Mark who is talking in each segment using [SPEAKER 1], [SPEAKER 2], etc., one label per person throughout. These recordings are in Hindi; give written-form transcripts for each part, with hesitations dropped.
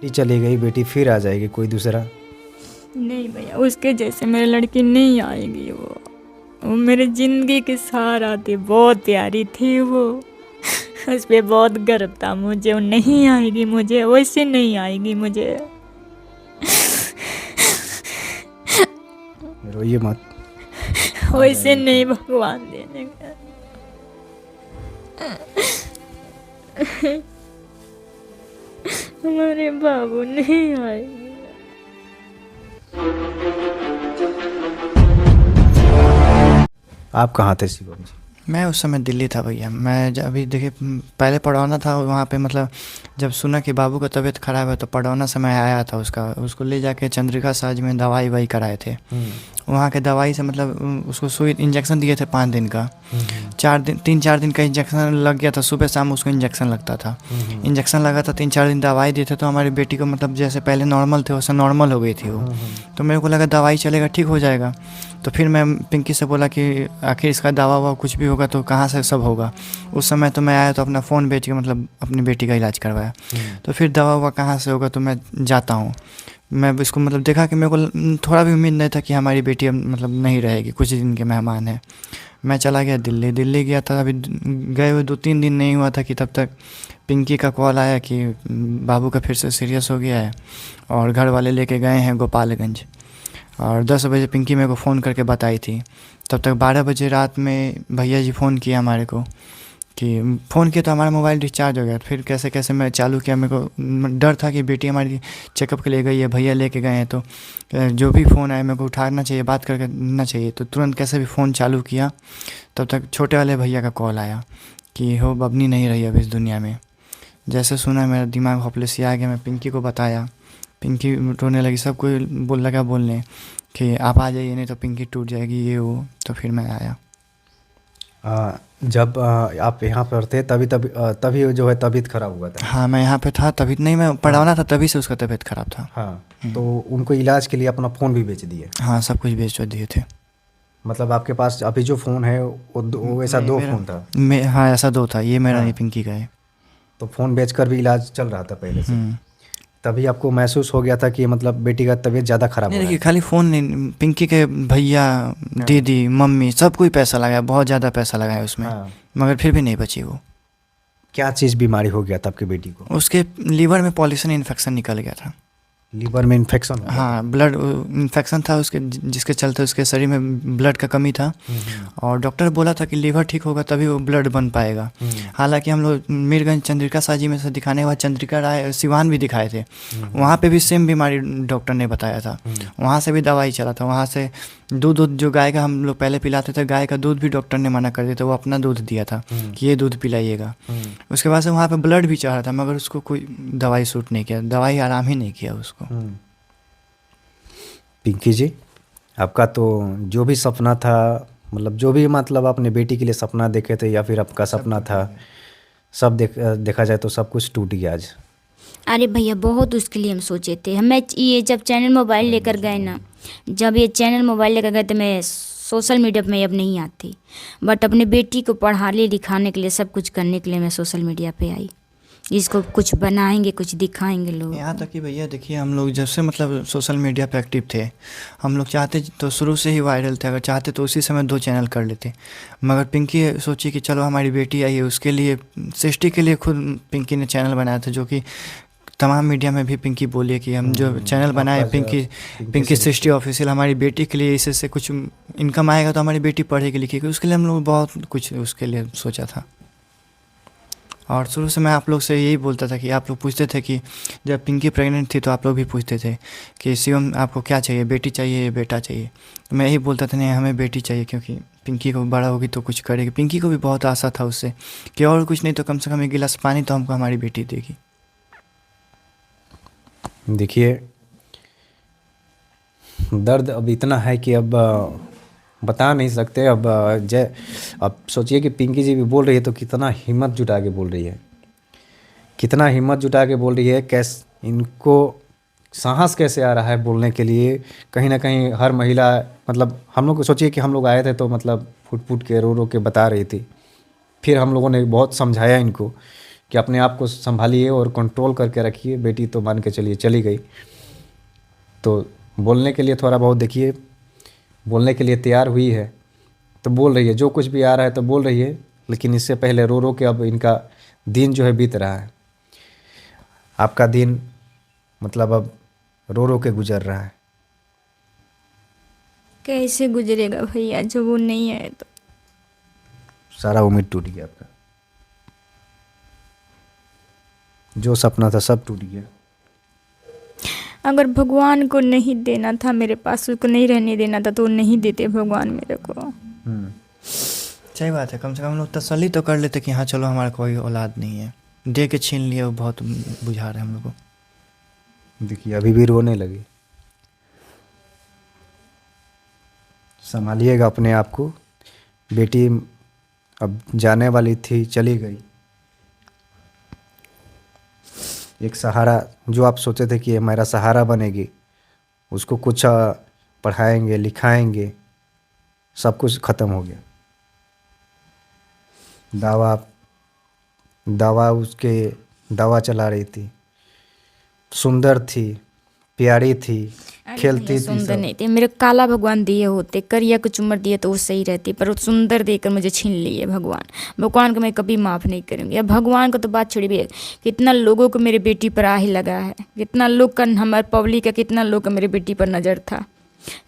[SPEAKER 1] बेटी चली गई, बेटी फिर आ जाएगी कोई दूसरा।
[SPEAKER 2] नहीं भैया, उसके जैसे मेरी लड़की नहीं आएगी। वो मेरी ज़िंदगी की सहारा थी, बहुत प्यारी थी वो। उस पे बहुत गर्व था मुझे। वो नहीं आएगी, मुझे वैसे नहीं आएगी मुझे।
[SPEAKER 1] रोइए मत, आ
[SPEAKER 2] वैसे
[SPEAKER 1] जाएगी
[SPEAKER 2] नहीं
[SPEAKER 1] फिर।
[SPEAKER 2] भगवान देने का। हमारे बाबू नहीं आएंगे।
[SPEAKER 1] आप कहाँ थे शिवम जी?
[SPEAKER 3] मैं उस समय दिल्ली था भैया। मैं अभी देखिए पहले पड़ौना था वहाँ पे, मतलब जब सुना कि बाबू का तबीयत ख़राब है तो पड़ौना से मैं आया था। उसको ले जाके चंद्रिका साज में दवाई वाई कराए थे। वहाँ के दवाई से मतलब उसको सुई इंजेक्शन दिए थे 5 दिन का। 4 दिन 3-4 दिन का इंजेक्शन लग गया था, सुबह शाम उसको इंजेक्शन लगता था। इंजेक्शन लगा था, 3-4 दिन दवाई दिए थे तो हमारी बेटी को मतलब जैसे पहले नॉर्मल थे वैसे नॉर्मल हो गई थी वो। तो मेरे को लगा दवाई चलेगा ठीक हो जाएगा। तो फिर मैं पिंकी से बोला कि आखिर इसका दवा हुआ कुछ भी होगा तो कहाँ से सब होगा। उस समय तो मैं आया तो अपना फ़ोन बेच के मतलब अपनी बेटी का इलाज करवाया। तो फिर दवा हुआ कहाँ से होगा तो मैं जाता हूँ। मैं इसको मतलब देखा कि मेरे को थोड़ा भी उम्मीद नहीं था कि हमारी बेटी अब मतलब नहीं रहेगी, कुछ दिन के मेहमान हैं। मैं चला गया दिल्ली गया था। अभी गए हुए 2-3 दिन नहीं हुआ था कि तब तक पिंकी का कॉल आया कि बाबू का फिर से सीरियस हो गया है और घर वाले लेके गए हैं गोपालगंज। और 10 बजे पिंकी मेरे को फ़ोन करके बताई थी। तब तक 12 बजे रात में भैया जी फ़ोन किया हमारे को कि फ़ोन किया तो हमारा मोबाइल डिस्चार्ज हो गया। फिर कैसे कैसे मैं चालू किया, मेरे को डर था कि बेटी हमारी चेकअप के लिए गई है, भैया लेके गए हैं तो जो भी फ़ोन आए मेरे को उठाना चाहिए, बात करके ना चाहिए। तो तुरंत कैसे भी फ़ोन चालू किया। तब तक छोटे वाले भैया का कॉल आया कि हो बबनी नहीं रही अब इस दुनिया में। जैसे सुना मेरा दिमाग हॉपलेस आ गया। मैं पिंकी को बताया, पिंकी रोने लगी, सब कोई लगा बोलने कि आप आ जाइए नहीं तो पिंकी टूट जाएगी ये वो। तो फिर मैं आया।
[SPEAKER 1] जब आप यहाँ पर थे तभी जो है तबीयत खराब हुआ था।
[SPEAKER 3] हाँ मैं यहाँ पे था तभी, नहीं मैं पढ़ाना था तभी से उसका तबीयत ख़राब था।
[SPEAKER 1] हाँ, तो उनको इलाज के लिए अपना फ़ोन भी बेच दिए।
[SPEAKER 3] हाँ सब कुछ बेच दिए थे।
[SPEAKER 1] मतलब आपके पास अभी जो फ़ोन है वो ऐसा
[SPEAKER 3] नहीं
[SPEAKER 1] दो
[SPEAKER 3] मेरा
[SPEAKER 1] फ़ोन था।
[SPEAKER 3] हाँ ऐसा 2 था, ये मेरा नहीं
[SPEAKER 1] हाँ,
[SPEAKER 3] पिंकी का है।
[SPEAKER 1] तो फ़ोन बेचकर भी इलाज चल रहा था पहले से। तभी आपको महसूस हो गया था कि मतलब बेटी का तबीयत ज़्यादा ख़राब
[SPEAKER 3] नहीं
[SPEAKER 1] हो रहा
[SPEAKER 3] देखिए
[SPEAKER 1] है।
[SPEAKER 3] खाली फ़ोन नहीं, पिंकी के भैया दीदी मम्मी सब कोई पैसा लगाया, बहुत ज़्यादा पैसा लगाया उसमें।
[SPEAKER 1] हाँ,
[SPEAKER 3] मगर फिर भी नहीं बची वो।
[SPEAKER 1] क्या चीज़ बीमारी हो गया था आपकी बेटी को?
[SPEAKER 3] उसके लीवर में पॉलिसन इन्फेक्शन निकल गया था।
[SPEAKER 1] लीवर में इन्फेक्शन हो गया था।
[SPEAKER 3] हाँ ब्लड इन्फेक्शन था उसके, जिसके चलते उसके शरीर में ब्लड का कमी था। और डॉक्टर बोला था कि लीवर ठीक होगा तभी वो ब्लड बन पाएगा। हालांकि हम लोग मीरगंज चंद्रिका साजी में से दिखाने के बाद चंद्रिका राय सिवान भी दिखाए थे। वहाँ पे भी सेम बीमारी डॉक्टर ने बताया था। वहाँ से भी दवाई चला था। वहाँ से दूध जो गाय का हम लोग पहले पिलाते थे, गाय का दूध भी डॉक्टर ने मना कर दिया था। वो अपना दूध दिया था कि ये दूध पिलाइएगा। उसके बाद से वहाँ पे ब्लड भी चढ़ा था मगर उसको कोई दवाई सूट नहीं किया, दवाई आराम ही नहीं किया उसको।
[SPEAKER 1] पिंकी जी, आपका तो जो भी सपना था, मतलब जो भी मतलब अपने बेटी के लिए सपना देखे थे या फिर आपका सपना था, सब देखा जाए तो सब कुछ टूट गया आज।
[SPEAKER 4] अरे भैया बहुत उसके लिए हम सोचे थे। हमें ये जब चैनल मोबाइल लेकर गए ना, जब ये चैनल मोबाइल लेकर गए तो मैं सोशल मीडिया पे मैं अब नहीं आती। बट अपने बेटी को पढ़ाने लिखाने के लिए, सब कुछ करने के लिए मैं सोशल मीडिया पे आई। इसको कुछ बनाएंगे, कुछ दिखाएंगे लोग।
[SPEAKER 3] यहाँ तक कि भैया देखिए हम लोग जब से मतलब सोशल मीडिया पे एक्टिव थे, हम लोग चाहते तो शुरू से ही वायरल थे। अगर चाहते तो उसी समय 2 चैनल कर लेते। मगर पिंकी सोची कि चलो हमारी बेटी आई है, उसके लिए सृष्टि के लिए खुद पिंकी ने चैनल बनाया था। जो कि तमाम मीडिया में भी पिंकी बोली है कि हम जो चैनल बनाए पिंकी सृष्टि ऑफिशियल, हमारी बेटी के लिए इससे कुछ इनकम आएगा तो हमारी बेटी पढ़ेगी लिखेगी। उसके लिए हम लोग बहुत कुछ उसके लिए सोचा था। और शुरू से मैं आप लोग से यही बोलता था कि आप लोग पूछते थे कि जब पिंकी प्रेग्नेंट थी तो आप लोग भी पूछते थे कि शिवम आपको क्या चाहिए, बेटी चाहिए या बेटा चाहिए। तो मैं यही बोलता था नहीं हमें बेटी चाहिए, क्योंकि पिंकी को बड़ा होगी तो कुछ करेगी। पिंकी को भी बहुत आशा था उससे कि और कुछ नहीं तो कम से कम 1 गिलास पानी तो हमको हमारी बेटी देगी।
[SPEAKER 1] देखिए, दर्द अब इतना है कि अब बता नहीं सकते। अब सोचिए कि पिंकी जी भी बोल रही है तो कितना हिम्मत जुटा के बोल रही है, कितना हिम्मत जुटा के बोल रही है। कैसे इनको साहस कैसे आ रहा है बोलने के लिए। कहीं ना कहीं हर महिला, मतलब हम लोग सोचिए कि हम लोग आए थे तो मतलब फुट फुट के रो रो के बता रही थी। फिर हम लोगों ने बहुत समझाया इनको कि अपने आप को संभालिए और कंट्रोल करके रखिए। बेटी तो मान के चलिए चली गई, तो बोलने के लिए थोड़ा बहुत देखिए, बोलने के लिए तैयार हुई है तो बोल रही है, जो कुछ भी आ रहा है तो बोल रही है। लेकिन इससे पहले रो रो के अब इनका दिन जो है बीत रहा है। आपका दिन मतलब अब रो रो के गुजर रहा है।
[SPEAKER 2] कैसे गुजरेगा भैया, जब वो नहीं है तो।
[SPEAKER 1] सारा उम्मीद टूट गया आपका, जो सपना था सब टूट गया।
[SPEAKER 2] अगर भगवान को नहीं देना था मेरे पास, उसको नहीं रहने देना था, तो वो नहीं देते भगवान मेरे को।
[SPEAKER 3] सही बात है, कम से कम हम लोग तसल्ली तो कर लेते कि हाँ चलो हमारा कोई औलाद नहीं है। दे के छीन लिए वो बहुत बुझा रहा है हम लोग को।
[SPEAKER 1] देखिए अभी भी रोने लगी। संभालिएगा अपने आप को। बेटी अब जाने वाली थी, चली गई। एक सहारा जो आप सोचे थे कि ये मेरा सहारा बनेगी, उसको कुछ पढ़ाएंगे लिखाएंगे, सब कुछ ख़त्म हो गया। दवा उसके दवा चला रही थी, सुंदर थी, प्यारी थी, खेलती थी
[SPEAKER 4] सुंदर
[SPEAKER 1] सब।
[SPEAKER 4] नहीं थे मेरे, काला भगवान दिए होते, करिया कुछ उम्र दिए तो वो सही रहती, पर वो सुंदर देकर मुझे छीन लिए भगवान। भगवान को मैं कभी माफ़ नहीं करूँगी। अब भगवान को तो बात छोड़ी भी, कितना लोगों को मेरे बेटी पर आ ही लगा है, कितना लोग का, हमारे पब्लिक का कितना लोग का मेरे बेटी पर नज़र था।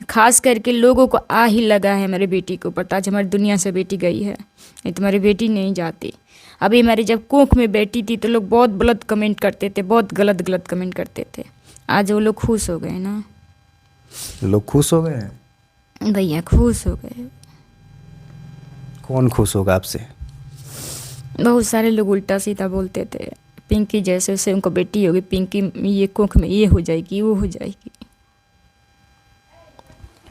[SPEAKER 4] खास करके लोगों को आ ही लगा है मेरे बेटी के ऊपर, आज हमारी दुनिया से बेटी गई है, नहीं तो हमारी बेटी नहीं जाती। अभी हमारी जब कोख में बेटी थी तो लोग बहुत गलत कमेंट करते थे, बहुत गलत कमेंट करते थे। आज वो लोग खुश हो गए ना
[SPEAKER 1] लोग खुश हो गए हैं
[SPEAKER 4] भैया, खुश हो गए।
[SPEAKER 1] कौन खुश होगा आपसे?
[SPEAKER 2] बहुत सारे लोग उल्टा सीधा बोलते थे, पिंकी जैसे से उनको बेटी होगी, पिंकी ये कोख में ये हो जाएगी, वो हो जाएगी।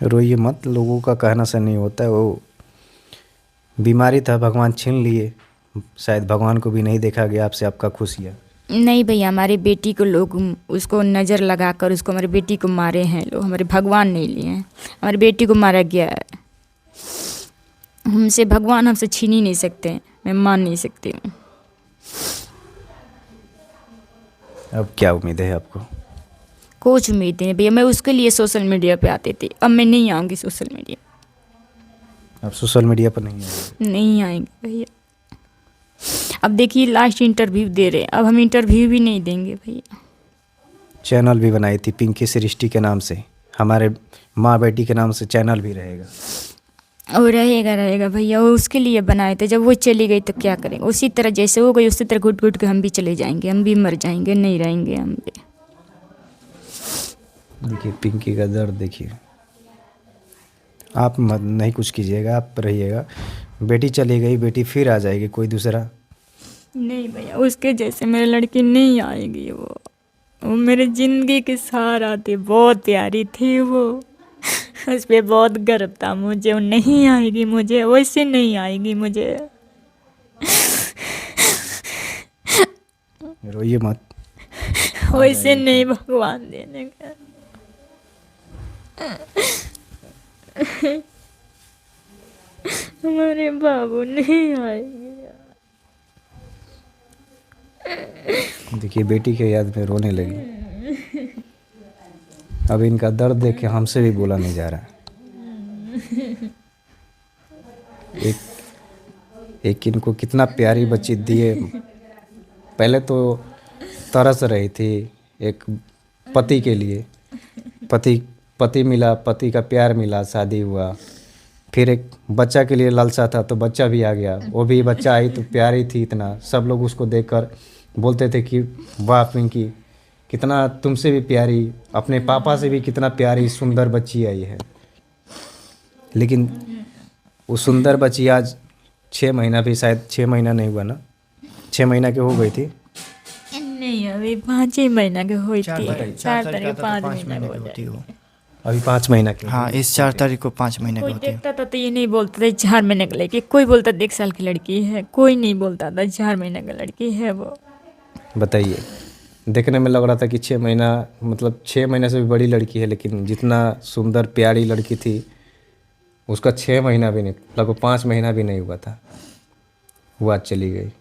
[SPEAKER 1] रोइए मत, लोगों का कहना से नहीं होता है। वो बीमारी था, भगवान छीन लिए। शायद भगवान को भी नहीं देखा गया आपसे आपका खुशियाँ।
[SPEAKER 4] नहीं भैया, हमारी बेटी को लोग उसको नज़र लगाकर उसको, हमारी बेटी को मारे हैं लोग, हमारे भगवान नहीं लिए हैं, हमारी बेटी को मारा गया है। हमसे भगवान हमसे छीन ही नहीं सकते, मैं मान नहीं सकती हूँ।
[SPEAKER 1] अब क्या उम्मीद है आपको?
[SPEAKER 4] कुछ उम्मीद नहीं भैया, मैं उसके लिए सोशल मीडिया पे आती थी, अब मैं नहीं आऊँगी सोशल मीडिया,
[SPEAKER 1] अब सोशल मीडिया पर नहीं है?
[SPEAKER 2] नहीं आएंगे भैया। अब देखिए लास्ट इंटरव्यू दे रहे हैं, अब हम इंटरव्यू भी नहीं देंगे भैया।
[SPEAKER 1] चैनल भी बनाई थी पिंकी सृष्टि के नाम से, हमारे माँ बेटी के नाम से चैनल भी रहेगा।
[SPEAKER 4] और रहेगा भैया, वो उसके लिए बनाए थे, जब वो चली गई तो क्या करेंगे? उसी तरह जैसे हो गई उसी तरह घुट घुट के हम भी चले जाएंगे, हम भी मर जाएंगे, नहीं रहेंगे हम भी।
[SPEAKER 1] देखिए पिंकी का दर्द देखिए। आप मत नहीं कुछ कीजिएगा, आप रहिएगा। बेटी चली गई, बेटी फिर आ जाएगी कोई दूसरा।
[SPEAKER 2] नहीं भैया, उसके जैसे मेरी लड़की नहीं आएगी। वो मेरे ज़िंदगी की सहारा थी, बहुत प्यारी थी वो। उस पर बहुत गर्व था मुझे। वो नहीं आएगी, मुझे वैसे नहीं आएगी मुझे।
[SPEAKER 1] रोइए मत।
[SPEAKER 2] वैसे नहीं भगवान देने का। हमारे बाबू नहीं आएंगे।
[SPEAKER 1] देखिए बेटी के याद में रोने लगी। अब इनका दर्द देख के हमसे भी बोला नहीं जा रहा। एक इनको कितना प्यारी बच्ची दिए। पहले तो तरस रही थी एक पति के लिए, पति मिला, पति का प्यार मिला, शादी हुआ। फिर एक बच्चा के लिए लालसा था तो बच्चा भी आ गया। वो भी बच्चा आई तो प्यारी थी इतना, सब लोग उसको देखकर बोलते थे कि वाह पिंकी, कितना तुमसे भी प्यारी, अपने पापा से भी कितना प्यारी सुंदर बच्ची आई है। लेकिन वो सुंदर बच्ची आज 6 महीना भी, शायद 6 महीना नहीं हुआ ना, 6 महीना के हो गई थी।
[SPEAKER 2] नहीं, अभी 5 ही महीना की हुई थी। 4 तारीख को 5
[SPEAKER 3] 5
[SPEAKER 2] महीना
[SPEAKER 3] महीने
[SPEAKER 2] हो
[SPEAKER 3] की होती
[SPEAKER 2] जाएगी।
[SPEAKER 3] हो।
[SPEAKER 1] अभी 5 महीना की।
[SPEAKER 3] हाँ, इस 4 तारीख को 5 महीने की
[SPEAKER 2] कोई
[SPEAKER 3] होती है।
[SPEAKER 2] देखता था तो ये नहीं बोलता था 4 महीने का लड़की, कोई बोलता था 1 साल की लड़की है, कोई नहीं बोलता था 4 महीने का लड़की है वो।
[SPEAKER 1] बताइए, देखने में लग रहा था कि 6 महीना, मतलब 6 महीने से भी बड़ी लड़की है, लेकिन जितना सुंदर प्यारी लड़की थी उसका 6 महीना भी नहीं, लगभग 5 महीना भी नहीं हुआ था, वो आज चली गई।